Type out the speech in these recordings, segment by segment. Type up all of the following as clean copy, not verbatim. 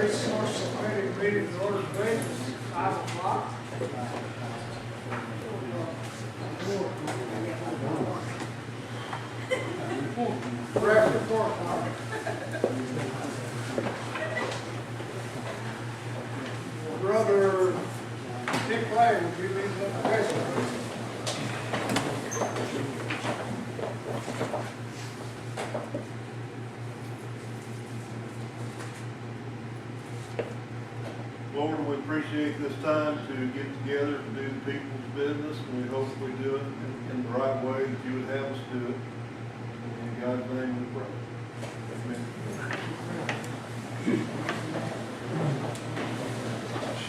Resource Committee meeting order, please, 5 o'clock. After 4 o'clock. Brother Dick Lane, would you leave the president? Lord, we appreciate this time to get together to do the people's business, and we hope we do it in the right way that you would have us do it. In God's name we pray. Amen.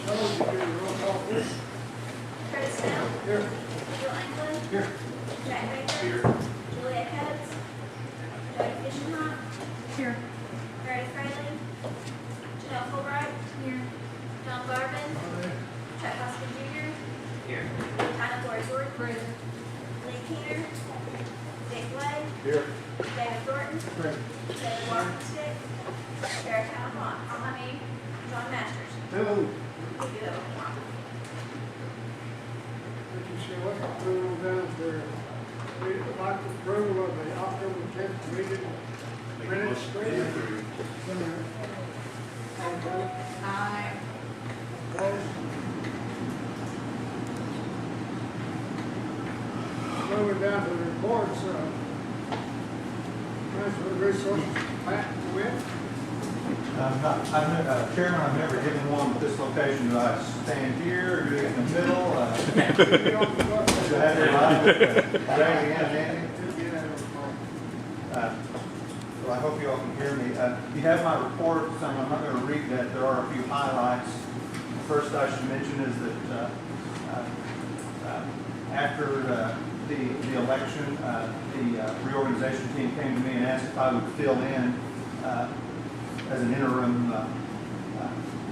Snow, would you do the roll call, please? Curtis Snow. Here. Bill England. Here. Jack Baker. Here. Julia Coates. Jody Fishenhot. Here. Mary Fraley. Janelle Fulbright. Here. John Garvin. Chuck Hoskins Jr. Here. Tyler Flores Jordan. Lee Keener. Dick Blake. Here. David Thornton. David Walkenstick. Eric Allen. John Masters. Hello. Thank you. Thank you, Shelley. Moving on down to, we'd like the approval of the October 10th meeting minutes. Aye. Moving down to the reports, Management Resources, Matt Witt. Chairman, I've never given one at this location. Do I stand here, or do it in the middle? Do I have your line? Raise your hand, Andy. Well, I hope you all can hear me. You have my report, so I'm not going to read that. There are a few highlights. First, I should mention is that after the election, the reorganization team came to me and asked if I would fill in as an interim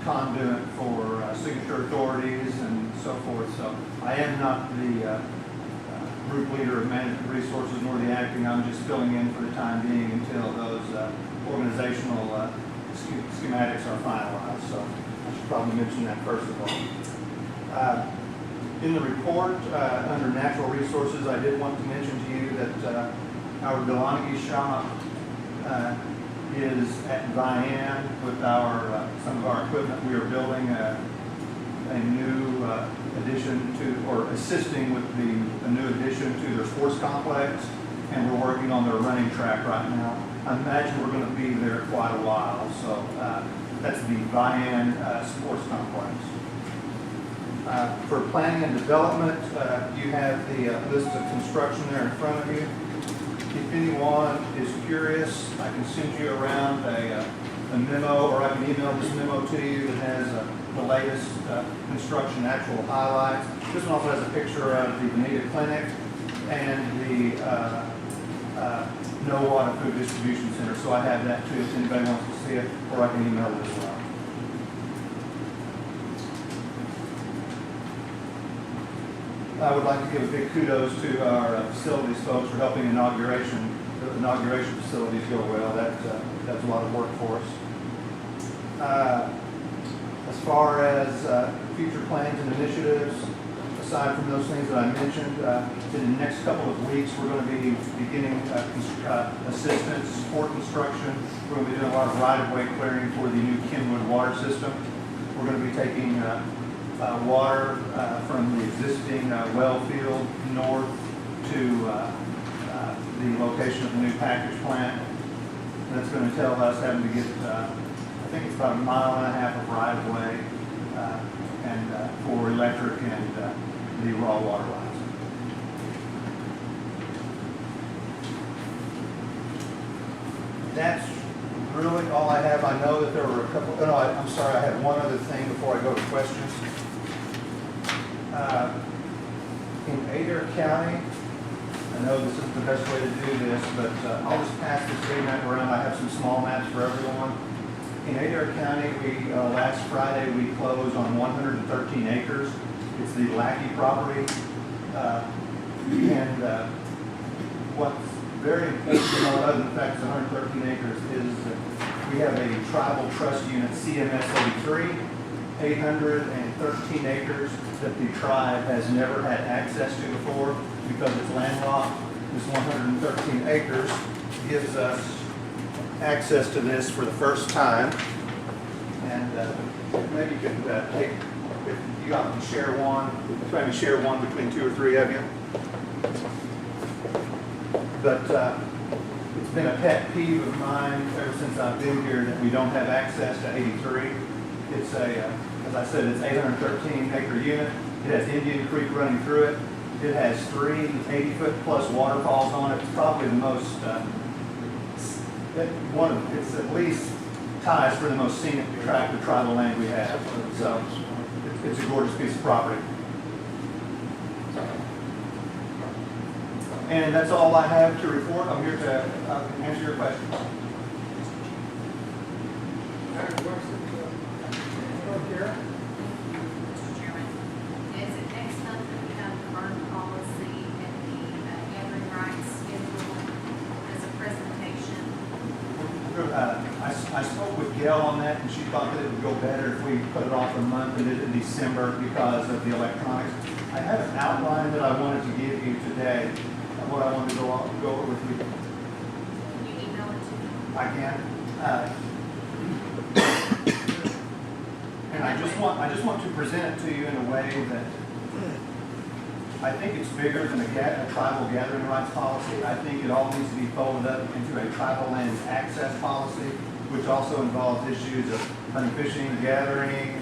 conduit for signature authorities and so forth. So I am not the group leader of management resources nor the acting. I'm just filling in for the time being until those organizational schematics are finalized. So I should probably mention that first of all. In the report, under natural resources, I did want to mention to you that our Delonaghy shop is at Vian with some of our equipment. We are building a new addition to, or assisting with a new addition to their sports complex, and we're working on their running track right now. I imagine we're going to be there quite a while, so that's the Vian sports complex. For planning and development, you have the list of construction there in front of you. If anyone is curious, I can send you around a memo, or I can email this memo to you that has the latest construction actual highlights. This one also has a picture of the Bonita Clinic and the No Water Food Distribution Center. So I have that too if anybody wants to see it, or I can email it as well. I would like to give a big kudos to our facilities folks for helping the inauguration facilities go well. That's a lot of work for us. As far as future plans and initiatives, aside from those things that I mentioned, in the next couple of weeks we're going to be beginning assistance, support construction. We're going to be doing a lot of right-of-way clearing for the new Kenwood water system. We're going to be taking water from the existing well field north to the location of the new package plant. And that's going to tell us having to get, I think it's about 1.5 miles of right of way and for electric and the raw water lines. That's really all I have. I know that there were a couple, oh no, I'm sorry, I had one other thing before I go to questions. In Adair County, I know this isn't the best way to do this, but I'll just pass this big map around. I have some small maps for everyone. In Adair County, last Friday we closed on 113 acres. It's the Lackey property. And what's very important to know, other than the fact it's 113 acres, is that We have a tribal trust unit, CMS 83, 813 acres that the tribe has never had access to before because it's landlocked. This 113 acres gives us access to this for the first time. And maybe you could take, if you all can share one, maybe share one between 2 or 3 of you. But it's been a pet peeve of mine ever since I've been here that we don't have access to 83. It's a, as I said, it's 813 acre unit. It has Indian Creek running through it. It has 3 80-foot plus waterfalls on it. It's probably the most, it's at least ties for the most scenic tract of tribal land we have. So it's a gorgeous piece of property. And that's all I have to report. I'm here to answer your questions. I have a question. Here. Mr. Chairman, is it next month that we have the burn policy and the gathering rights schedule as a presentation? I spoke with Gail on that, and she thought that it would go better if we put it off a month and did it in December because of the electronics. I have an outline that I wanted to give you today of what I wanted to go over with you. Can you email it to me? I can. And I just want to present it to you in a way that I think it's bigger than a tribal gathering rights policy. I think it all needs to be folded up into a tribal lands access policy, which also involves issues of hunting, fishing, gathering,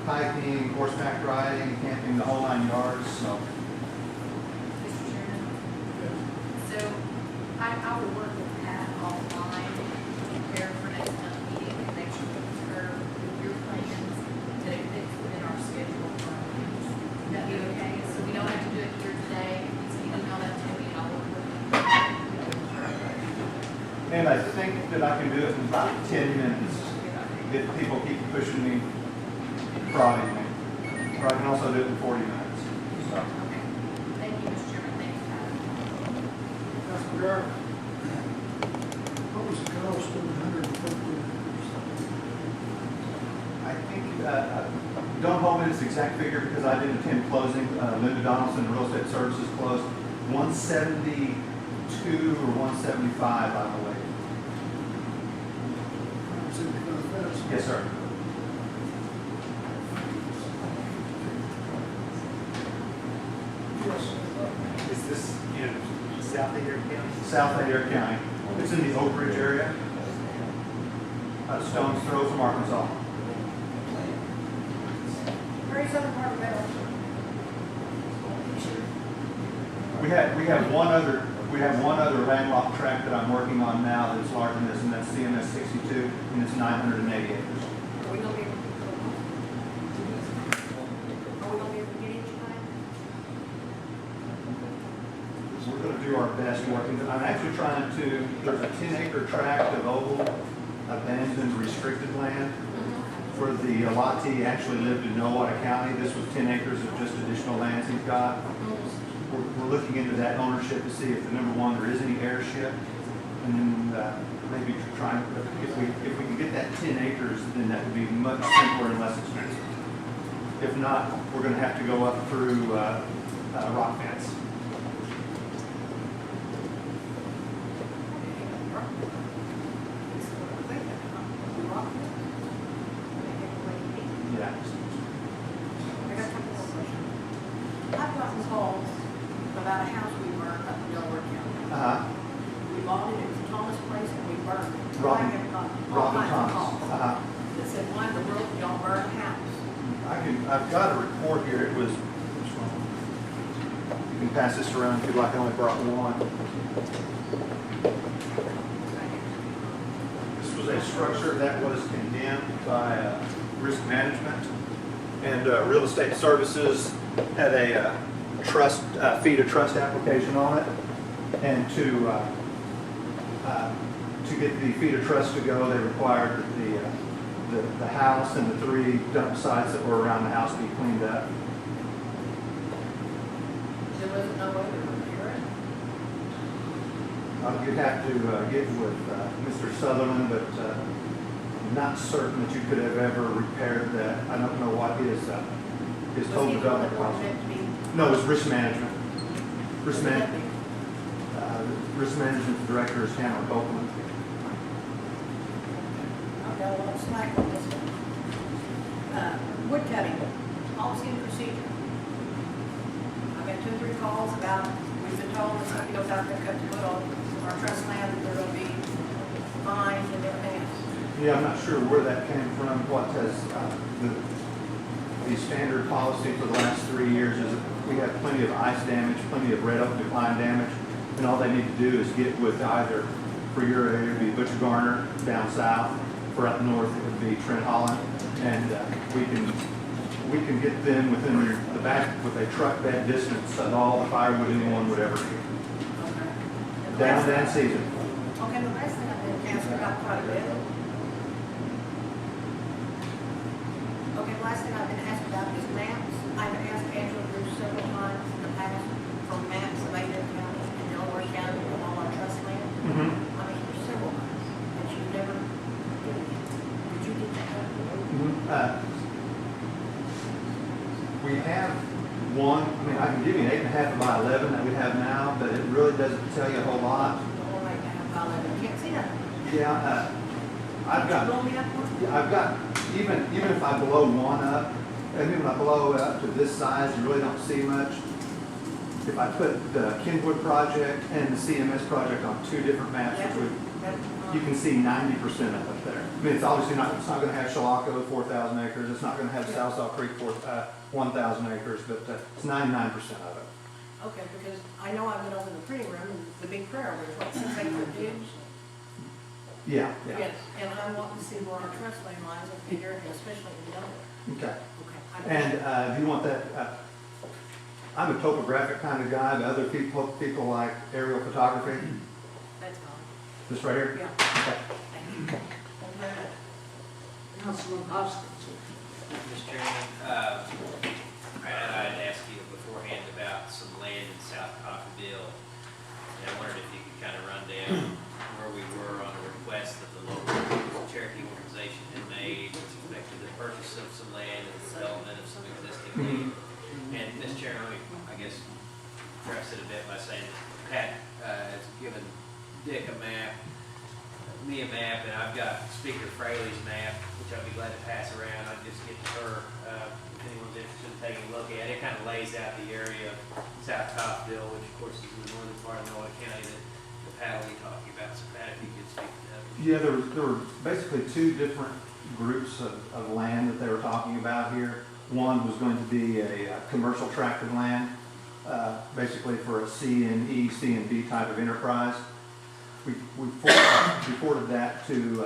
hiking, horseback riding, camping, the whole 9 yards. So, Mr. Chairman? So I will work with Pat offline to prepare for next month's meeting and make sure we concur with your plans that it fits within our schedule for our meetings. Would that be okay? So we don't have to do it here today. So you email that to me and I'll work with you. and I think that I can do it in about 10 minutes if people keep pushing me, prodding me. Or I can also do it in 40 minutes. So. Okay. Thank you, Mr. Chairman. Thank you, Pat. Councilman Garrett. What was the cost of 150 I think, don't hold me to this exact figure because I didn't attend closing. Linda Donaldson, Real Estate Services closed 172 or 175, I believe. Yes, sir. Is this in South Adair County? South Adair County. It's in the Oak Ridge area. About a stone's throw from Arkansas. Very southern part of Bell. We have one other landlocked tract that I'm working on now that's larger than this, and that's CMS 62, and it's 980 acres. Are we gonna be able to get it tonight? We're going to do our best working. I'm actually trying to, there's a 10-acre tract of old, abandoned, restricted land where the allottee actually lived in Nowata County. This was 10 acres of just additional lands he's got. We're looking into that ownership to see if, number one, there is any heirship, and then maybe trying, if we can get that 10 acres, then that would be much simpler and less expensive. If not, we're going to have to go up through rock fence. Yeah. I got a couple more questions. I've gotten calls about a house we burned up in Delaware County. We bought it, it was Thomas Place, and we burned it. Robin- I have gotten all Robin kinds of Thomas. calls that said, why in the world did y'all burn a house? I've got a report here. It was, which one? You can pass this around if you'd like. I only brought one. This was a structure that was condemned by risk management, and real estate services had a trust fee to trust application on it, and to get the fee to trust to go, they required that the house and the 3 dump sites that were around the house be cleaned up. There wasn't no way to repair it. You'd have to get with Mr. Sutherland, but not certain that you could have ever repaired that. I don't know what his Was total he the one development that cost. wanted it to be? No, it's risk management. Risk What does that man, mean? risk management director is Hannah Copeland. I've got a lot of slack on this one. Wood cutting, policy and procedure. I've got 2 or 3 calls about, we've been told that some people out there cut the wood on our trust land, that they're gonna be fined and everything else. Yeah, I'm not sure where that came from. What has, the standard policy for the last 3 years is that we have plenty of ice damage, plenty of red oak decline damage, and all they need to do is get with either, for your area, it would be Butcher Garner down south, for up north, it would be Trent Holland, and we can get them within the back with a truck bed distance of all the firewood anyone would ever need. Okay. And the Down last- season. Okay, the last thing I've been asked about quite a bit. Okay, the last thing I've been asked about is maps. I've asked Angela Bruce several times in the past for maps of Ada County and Delaware County and all our trust land. Mhm. I mean, there's several times, and she's never given it. Did you get that? We have one, I mean, I can give you an 8.5 by 11 that we have now, but it really doesn't tell you a whole lot. The whole right now, I can't see nothing. Yeah, I've Did you got, blow me up one? yeah, I've got, even if I blow one up, and even if I blow it up to this size, you really don't see much. If I put the Kenwood project and the CMS project on 2 different maps, which would, you can see 90% of it there. I mean, it's obviously not, it's not gonna have Chilocco, 4,000 acres, it's not gonna have South Saw Creek, 1,000 acres, but it's 99% of it. Okay, because I know I've been over in the printing room, and the big prayer, there's what, 6 acre ditch? Yeah, yeah. Yes, and I want to see where our trust lane lies up here, and especially in Delaware. Okay. Okay. And do you want that, I'm a topographic kind of guy, but other people like aerial photography. That's fine. This right here? Yeah. Okay. Thank you. Thank you very much. Councilman Hoskins. Mr. Chairman, Brad, I'd asked you beforehand about some land in South Coffeyville, and I wondered if you could kind of run down where we were on a request that the local Cherokee organization had made with respect to the purchase of some land and the development of some existing land. And, Mr. Chairman, I guess, address it a bit by saying that Pat has given Dick a map, me a map, and I've got Speaker Fraley's map, which I'd be glad to pass around. I'd just get to her, if anyone's interested in taking a look at it. It kind of lays out the area of South Coffeyville, which of course is in the northern part of Noah County that Pat will be talking about. So Pat, if you could speak to that. Yeah, there were basically 2 different groups of land that they were talking about here. One was going to be a commercial tract of land, basically for a C and E, C and D type of enterprise. We forwarded that to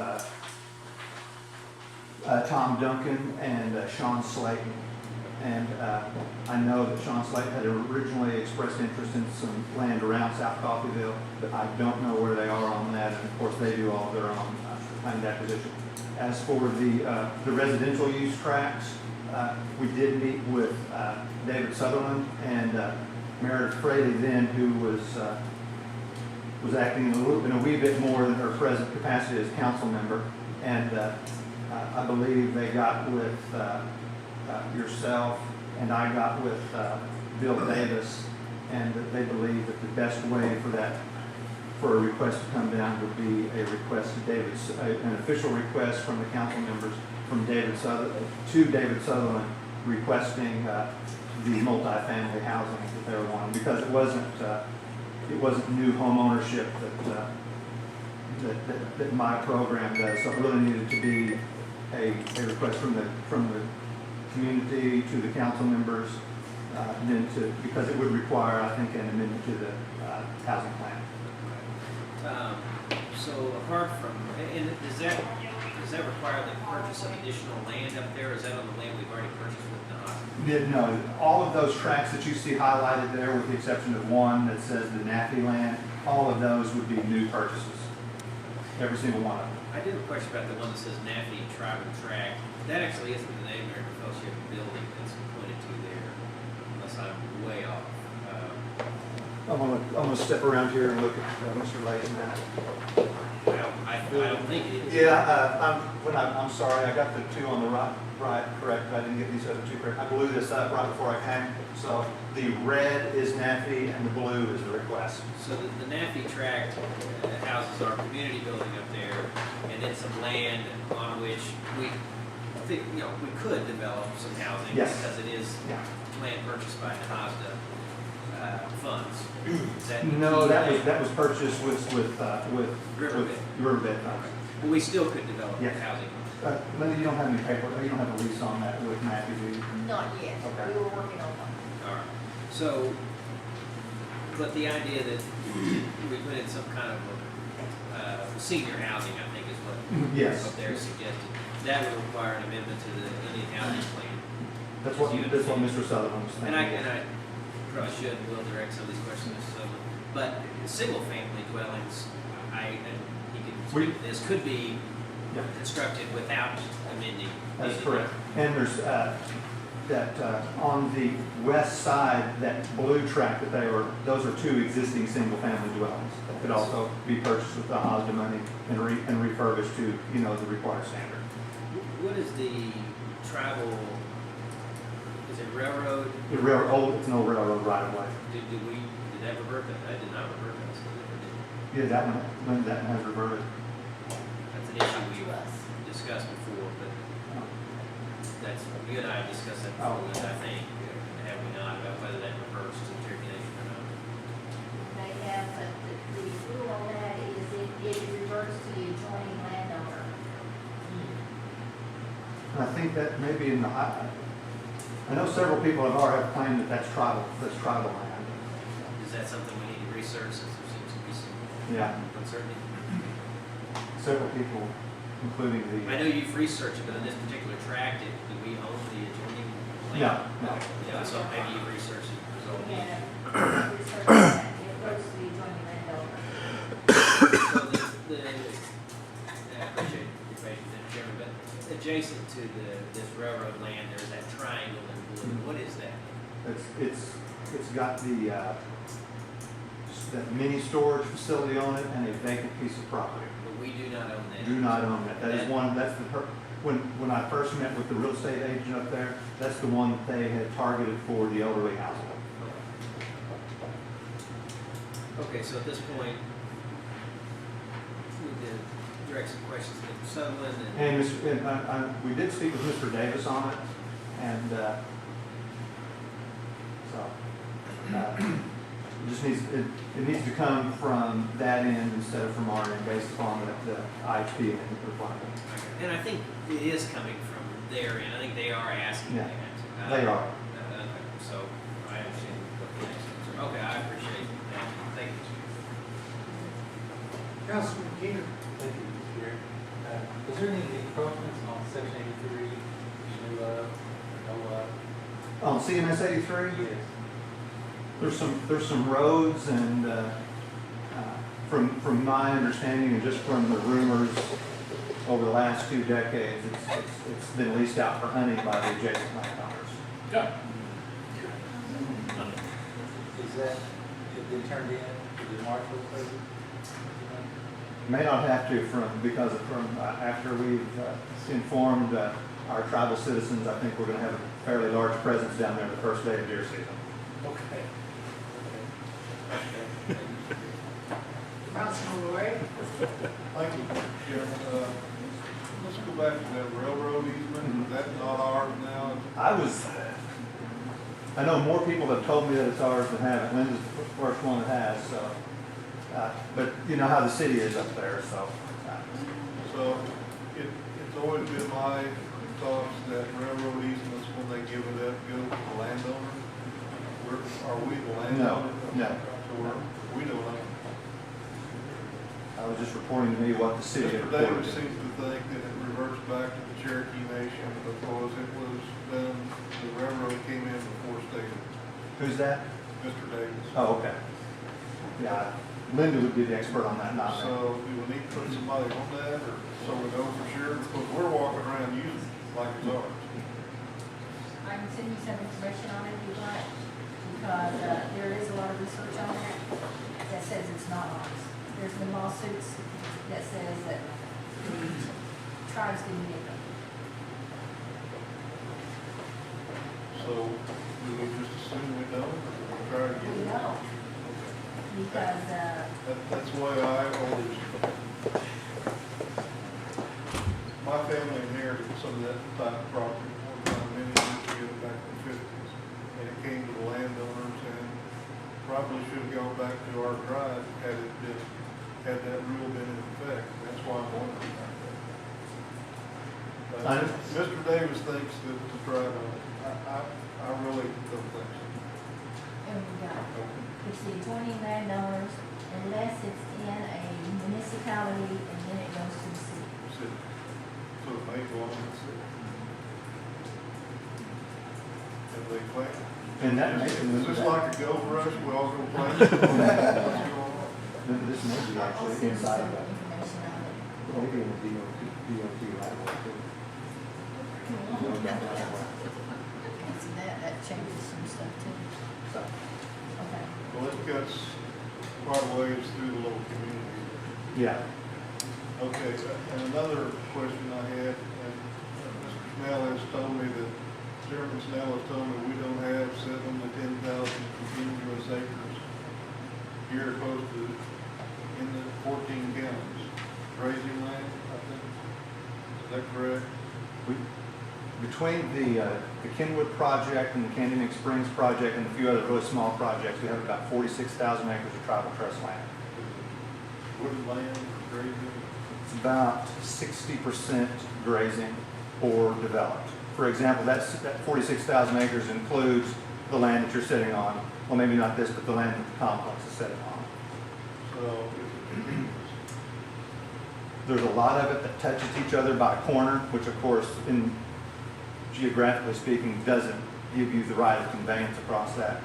Tom Duncan and Sean Slayton. And I know that Sean Slayton had originally expressed interest in some land around South Coffeyville, but I don't know where they are on that. And of course, they do all of their own land acquisition. As for the residential use tracts, we did meet with David Sutherland and Meredith Fraley then, who was acting in a wee bit more than her present capacity as council member. And I believe they got with yourself, and I got with Bill Davis, and that they believe that the best way for a request to come down would be a request to an official request from the council members from David Sutherland requesting the multifamily housing that they were wanting, because it wasn't new home ownership that my program does. So it really needed to be a request from the community to the council members, because it would require, I think, an amendment to the housing plan. So apart from, and does that require the purchase of additional land up there, or is that on the land we've already purchased with the No, all of those tracts that you see highlighted there, with the exception of one that says the NAFI land, all of those would be new purchases. Every single one of them. I did have a question about the one that says NAFI Tribal Tract. That actually isn't the name of the fellowship building that's pointed to there, unless I'm way off. I'm gonna step around here and look at Mr. Layton now. Well, I don't think it is. Yeah, I'm sorry, I got the two on the right correct, I didn't get these other two correct. I blew this up right before I came, so the red is NAFI and the blue is the request. So the NAFI tract houses our community building up there, and then some land on which we think, we could develop some housing. Yes. Because it is Yeah. land purchased by NAHASDA funds. Is that No, key? that was purchased with Riverbed. Riverbed funds. But we still could develop Yes. housing. Linda, you don't have any paper, you don't have a lease on that with NAFI, do you? Not yet, Okay. we were working on one. All right. So, but the idea that we put in some kind of senior housing, I think is Yes. what they're suggesting. That would require an amendment to the Indian Housing Plan. That's what Mr. Sutherland was And thinking. I probably should and will direct some of these questions to Mr. Sutherland. But single-family dwellings, and he can speak to this, could be Yeah. constructed without amending. That's anything. correct. And there's, on the west side, that blue tract those are two existing single-family dwellings that could also be purchased with the HOSDA money and refurbished to, the required standard. What is the tribal, is it railroad? It's an old railroad right away. Did that revert? That did not revert us. Yeah, that one has reverted. That's an issue we've discussed before, but you and I have discussed that before, and I think, have we not, about whether that reverts to Cherokee Nation or not. They have, but the rule on that is it reverts to the adjoining landowner. And I think that maybe I know several people have claimed that that's tribal land. Is that something we need to research, since there seems to be some Yeah, uncertainty? several people, including I know you've researched it, but in this particular tract, do we own the adjoining land? No. Yeah, so maybe you've researched it, result We in. have researched that, it goes to the adjoining landowner. So I appreciate your patience, Mr. Chairman, but adjacent to this railroad land, there's that triangle in blue. What is that? It's got that mini storage facility on it and a vacant piece of property. But we do not own that. Do not own it. That is one, when I first met with the real estate agent up there, that's the one that they had targeted for the elderly housing. Okay, so at this point, we need to direct some questions to Mr. Sutherland and. We did speak with Mr. Davis on it, and it just needs to come from that end instead of from our end, based upon the IHP and requirement. And I think it is coming from their end. I think they are asking Yeah, that. they are. Okay, so I understand what the next steps are. Okay, I appreciate that. Thank you. Councilman Keenan. Thank you, Mr. Chair. Is there any encroachments on section 83 you knew of, or know of? On CMS 83, Yes. there's some roads, and from my understanding and just from the rumors over the last 2 decades, it's been leased out for hunting by the adjacent landowners. Is that, have been turned in to the marshal service? May not have to after we've informed our tribal citizens. I think we're going to have a fairly large presence down there the first day of deer season. Okay. Councilman Lloyd. Thank you, Chairman. Let's go back to that railroad easement. Is that not ours now? I know more people have told me that it's ours than haven't. Linda's the first one that has, so. But you know how the city is up there, so. So it's always been my thoughts that railroad easements, when they give it up, go to the landowner. Are we the landowner? No. So we don't own. I was just reporting to me what the city had Mr. Davis reported. seems to think that it reverts back to the Cherokee Nation because it was done, the railroad came in before state. Who's that? Mr. Davis. Oh, okay. Yeah, Linda would be the expert on that, not me. So do we need to put somebody on that, or so we know for sure? Because we're walking around using it like it's ours. I can send you some information on it if you'd like, because there is a lot of research on that that says it's not ours. there's been lawsuits that says that the tribes didn't get them. So, do we just assume we don't, or do we try to get We it? don't, because, That's why I always, my family inherited some of that type of property one time, many years ago, back in the fifties. And it came to the landowners and probably should have gone back to our tribe had it been, had that rule been in effect. That's why I'm wondering about that. Mr. Davis thinks that the tribe, I really don't think so. and we got, it's the adjoining landowners unless it's in a municipality and then it goes to the city. So it may belong to the city. Have they claimed? And that may, Is this like a gold rush, we all go play? What's going on? this may be I'll actually send you inside some of that. information on it. Maybe in the DOT right away too. Can't see that, that changes some stuff too. So, Okay. Well, it cuts quite a ways through the little community. yeah. Okay, and another question I had, and Mr. Snell has told me that, Chairman Snell has told me we don't have 7,000 to 10,000 contiguous acres here close to, in the 14 counties. Grazing land, I think. Is that correct? Between the Kenwood project and the Canyon Springs project and a few other really small projects, we have about 46,000 acres of tribal trust land. Wooded land, grazing? It's about 60% grazing or developed. For example, that 46,000 acres includes the land that you're sitting on. Well, maybe not this, but the land that the complex is sitting on. So, is it contiguous? There's a lot of it that touches each other by a corner, which of course, geographically speaking, doesn't give you the right of conveyance across that.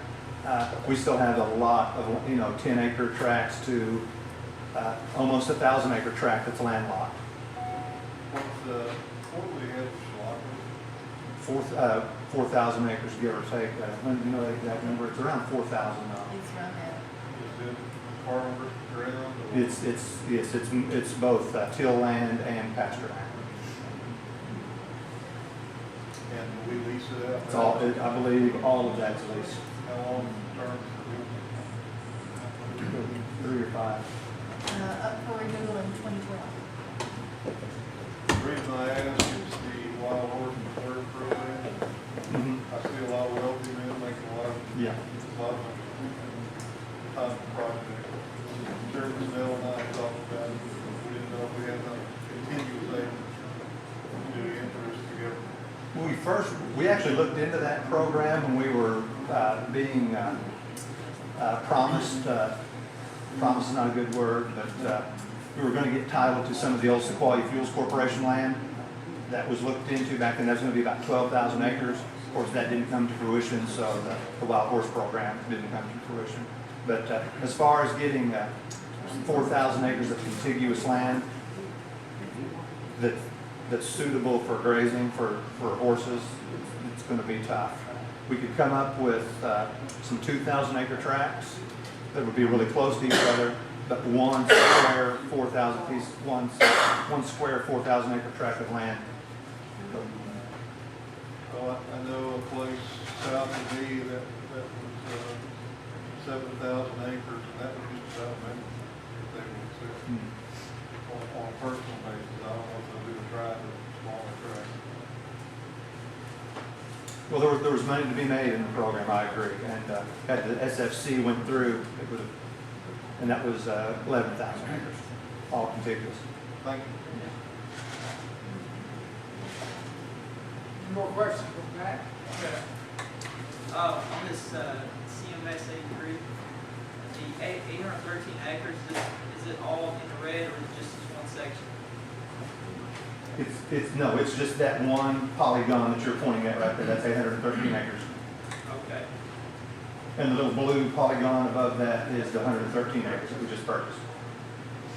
We still have a lot of, 10-acre tracts to almost 1,000-acre tract that's landlocked. What do we have for slaughter? 4,000 acres, give or take. You know the exact number? It's around 4,000 now. It's around that. Is it farmer ground? Or- It's both till land and pasture land. And we lease it out? It's all, I believe, all of that's leased. How long term? 3 or 5. Up for renewal in 2012. The reason I ask is the wild horse and preserve program. I see a lot of wealthy men making a lot of Yeah. money. Type of project. Chairman Snell and I talked about it. We didn't know if we had enough continuous acres to interest together. We actually looked into that program when we were being promised, promise is not a good word, but we were going to get title to some of the old Sequoia Fuels Corporation land that was looked into back then. That was going to be about 12,000 acres. Of course, that didn't come to fruition, so the Wild Horse program didn't come to fruition. But as far as getting 4,000 acres of contiguous land that's suitable for grazing for horses, it's going to be tough. We could come up with some 2,000-acre tracts that would be really close to each other, but one square 4,000-acre tract of land. Well, I know a place south of me that was 7,000 acres, and that was just about me, if they would say. On a personal basis, I don't know if they'll do a drive with a smaller tract. Well, there was money to be made in the program, I agree. And had the SFC went through, it would have, and that was 11,000 acres, all contiguous. Thank you. Any more questions from Matt? On this CMS 83, the 813 acres, is it all in the red or is it just this one section? It's just that one polygon that you're pointing at right there. That's 813 acres. Okay. And the little blue polygon above that is the 113 acres that we just purchased.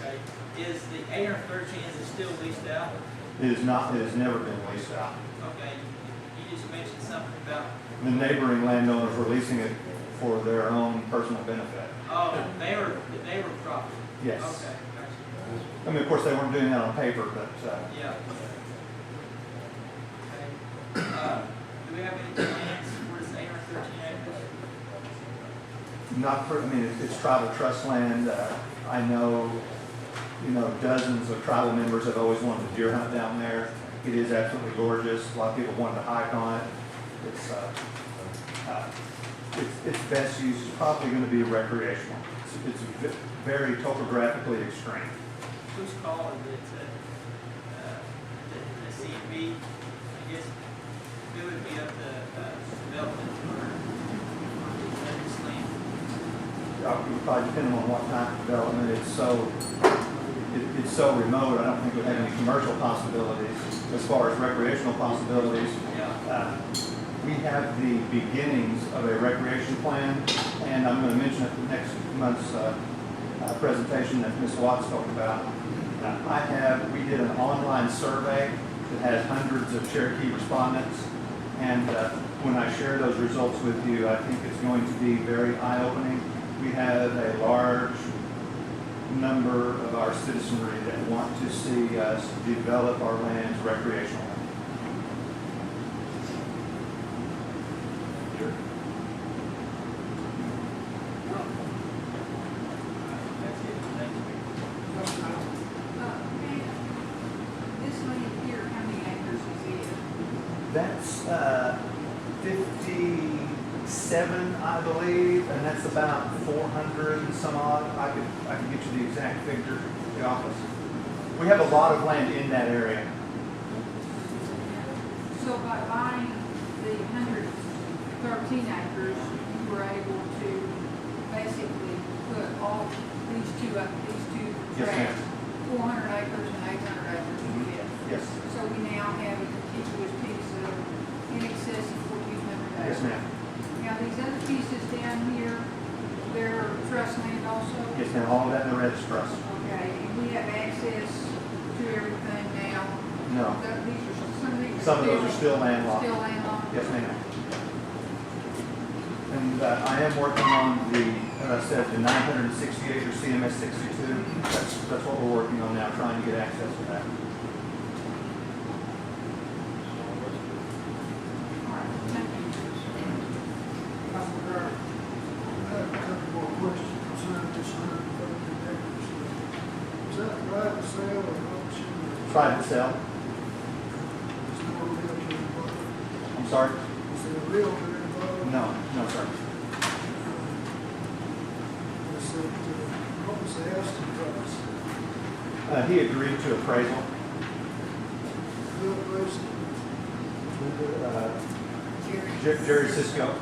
Okay. Is the 813, is it still leased out? It is not, it has never been leased out. Okay. You just mentioned something about, The neighboring landowners were leasing it for their own personal benefit. Oh, they were property? Yes. Okay, gotcha. I mean, of course, they weren't doing that on paper, but, Yeah. Okay. Do we have any plans for this 813 acres? not for, I mean, it's tribal trust land. I know, dozens of tribal members have always wanted to deer hunt down there. It is absolutely gorgeous. A lot of people wanted to hike on it. Its best use is probably going to be recreational. It's very topographically extreme. Who's calling it, the CMB, I guess, it would be up to development for this land. It would probably depend on what type of development. It's so remote, I don't think it would have any commercial possibilities. As far as recreational possibilities, Yeah. we have the beginnings of a recreation plan, and I'm going to mention at the next month's presentation that Ms. Watts talked about. We did an online survey that has hundreds of Cherokee respondents, and when I share those results with you, I think it's going to be very eye-opening. We have a large number of our citizenry that want to see us develop our lands recreationally. That's it, thank you. This land here, how many acres is it? That's 57, I believe, and that's about 400 and some odd. I could get you the exact figure at the office. We have a lot of land in that area. So by buying the 113 acres, you were able to basically put all these two Yes, ma'am. tracts, 400 acres and 800 acres together. Yes. So we now have a contiguous piece of in excess of 1,400 acres. Yes, ma'am. Now, these other pieces down here, they're trust land also? Yes, ma'am. All of that in the red is trust. Okay, and we have access to everything now? No. Some of these are Some of those are still landlocked. Still landlocked? Yes, ma'am. And I am working on as I said, the 960 acre CMS 62. That's what we're working on now, trying to get access to that. All right, thank you. Councilman Garrett, I have a couple more questions concerning this 113 acres. Is that private sale or auction? Private sale. Is there a realtor involved? I'm sorry? Is there a realtor involved? No, sir. What was the asking price? He agreed to appraisal. Who appraised it? Jerry Cisco.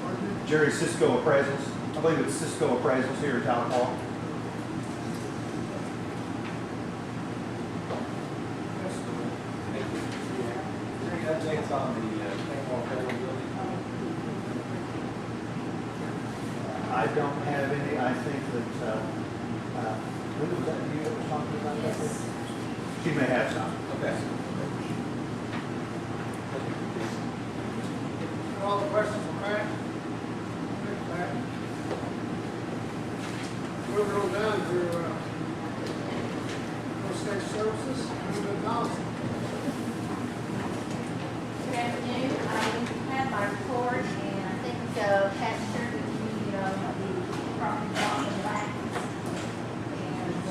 Pardon me? Jerry Cisco Appraisals. I believe it's Cisco Appraisals here in Tahlequah. Any updates on the paintball federal building? I don't have any. I think that, Linda, was that you that was talking about that? Yes. She may have some. Okay. All the questions from Matt? Thanks, Matt. Moving on down to, State Services, Linda Dawson. Good afternoon. I have my report, and I think Pat shared with you, the property law and lackings. And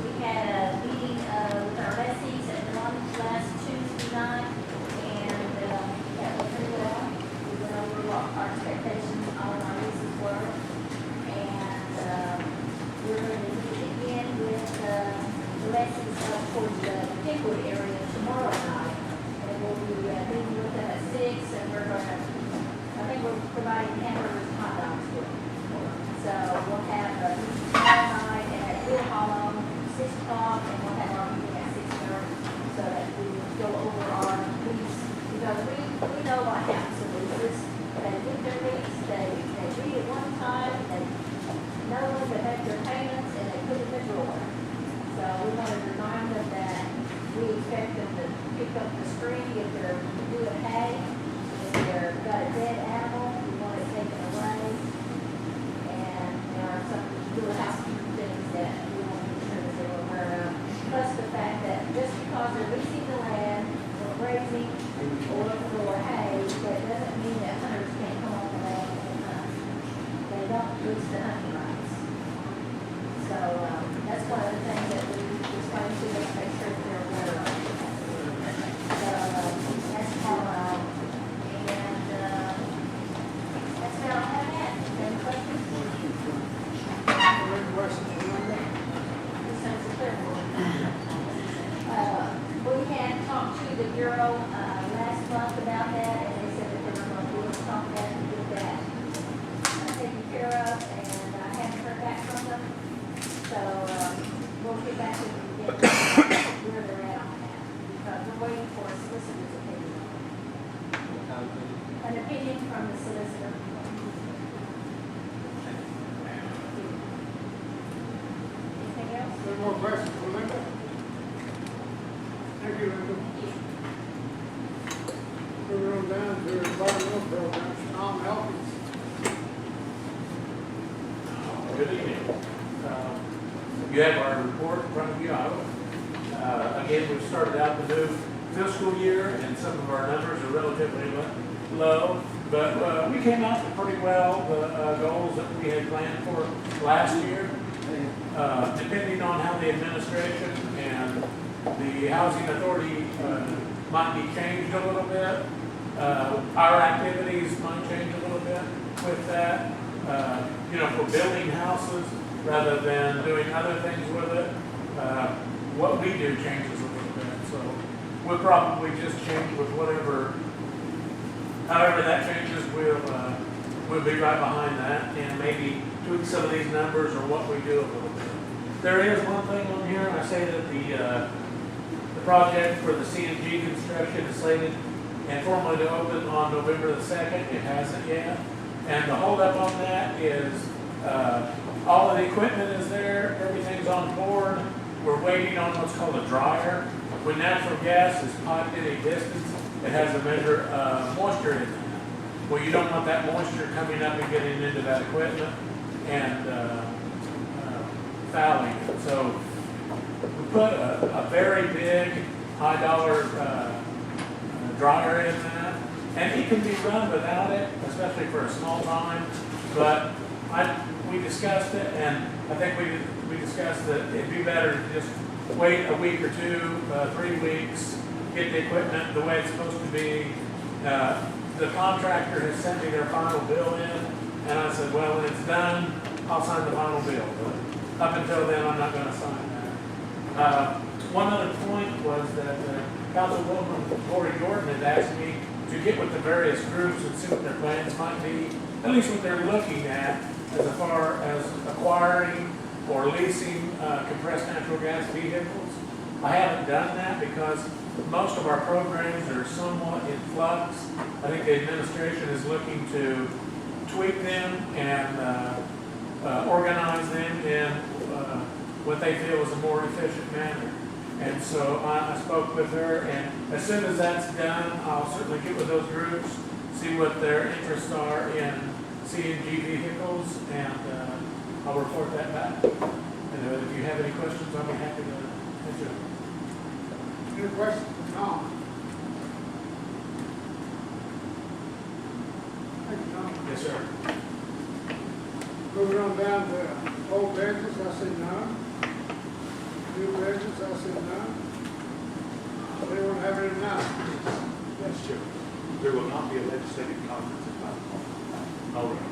we had a meeting with our lessees at the last Tuesday night, and that went pretty well. We went over what our expectations on our leases were, and we're going to meet again with the lessees towards the Kingwood area tomorrow night. And we'll be meeting with them at 6, and we're going to, I think we're providing hamburgers and hot dogs for them. So we'll have a meeting tomorrow night at Bill Hollow, 6 o'clock, and we'll have our meeting at 6:30, so that we will go over our lease. Because we know what happens to leases. They get their lease, they read it one time, they know when to make their payments, and they put it in the drawer. So we want to remind them that we expect them to pick up the spring if they're doing hay, and is they're got a dead animal, we want it taken away. And there are some little housekeeping things that we want to make sure that they're aware of. Plus the fact that just because they're leasing the land for grazing or for hay, that doesn't mean that hunters can't come on the land and hunt. They don't lose the hunting rights. So, that's one of the things that we just want to make sure that they're aware of. So, that's all, and, that's about all I have. Any questions? Any questions on that? This sounds clear. We had talked to the Bureau, last month about that, and they said that they were going to do something to get that taken care of, and I haven't heard back from them. So, we'll get back to them and get where they're at on that, because we're waiting for a solicitor's opinion. An opinion from the solicitor. Anything else? Any more questions for Linda? Thank you, Linda. Moving on down to environmental programs, Tom Elkins. Good evening. You have our report in front of you. Again, we've started out the new fiscal year, and some of our numbers are relatively low, but we came out pretty well, the goals that we had planned for last year. Depending on how the administration and the housing authority might be changed a little bit, our activities might change a little bit with that. For building houses rather than doing other things with it, what we do changes a little bit. So we'll probably just change with however that changes, we'll be right behind that and maybe tweak some of these numbers or what we do a little bit. There is one thing on here, I say that the project for the CNG construction is slated and formally to open on November the 2nd. It hasn't yet. And the holdup on that is all of the equipment is there, everything's on board. We're waiting on what's called a dryer. When natural gas is piped at a distance, it has a measure of moisture in it. Well, you don't want that moisture coming up and getting into that equipment and fouling it. So we put a very big, high dollar dryer in that. And it can be run without it, especially for a small time, but we discussed it, and I think we discussed that it'd be better to just wait a week or 2, 3 weeks, get the equipment the way it's supposed to be. The contractor has sent me their final bill in, and I said, well, when it's done, I'll sign the final bill. But up until then, I'm not gonna sign that. One other point was that Councilwoman Lori Gordon had asked me to get with the various groups and see what their plans might be, at least what they're looking at as far as acquiring or leasing compressed natural gas vehicles. I haven't done that because most of our programs are somewhat in flux. I think the administration is looking to tweak them and organize them in what they feel is a more efficient manner. And so I spoke with her, and as soon as that's done, I'll certainly get with those groups, see what their interests are in CNG vehicles, and I'll report that back. And if you have any questions, I'll be happy to answer them. Any questions for Tom? Thank you, Tom. Yes, sir. Moving on down to old business, I see none. New business, I see none. Anyone have any announcements? Yes, Chair. There will not be a legislative conference at 5 o'clock. All right.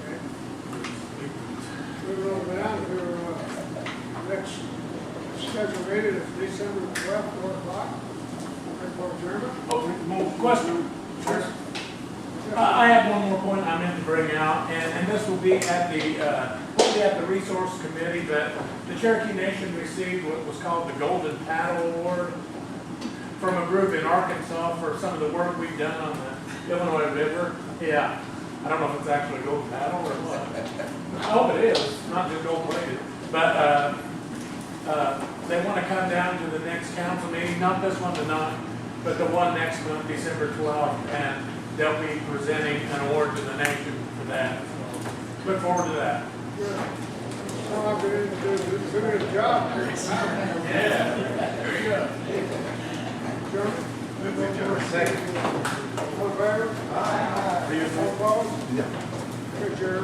Okay. Moving on down to next scheduled meeting is December 12th, 4 o'clock. For adjournment. Oh, more question? Sure. I have one more point I meant to bring out, and this will be at the Resource Committee, but the Cherokee Nation received what was called the Golden Paddle Award from a group in Arkansas for some of the work we've done on the Illinois River. Yeah, I don't know if it's actually a golden paddle or what. I hope it is, not just gold plated. But they want to come down to the next council meeting, not this one tonight, but the one next month, December 12th, and they'll be presenting an award to the nation for that. So look forward to that. Well, I've been doing a job. Yeah, there you go. Chairman? Second. All in favor? Aye. All opposed? Yeah. Good, Chair.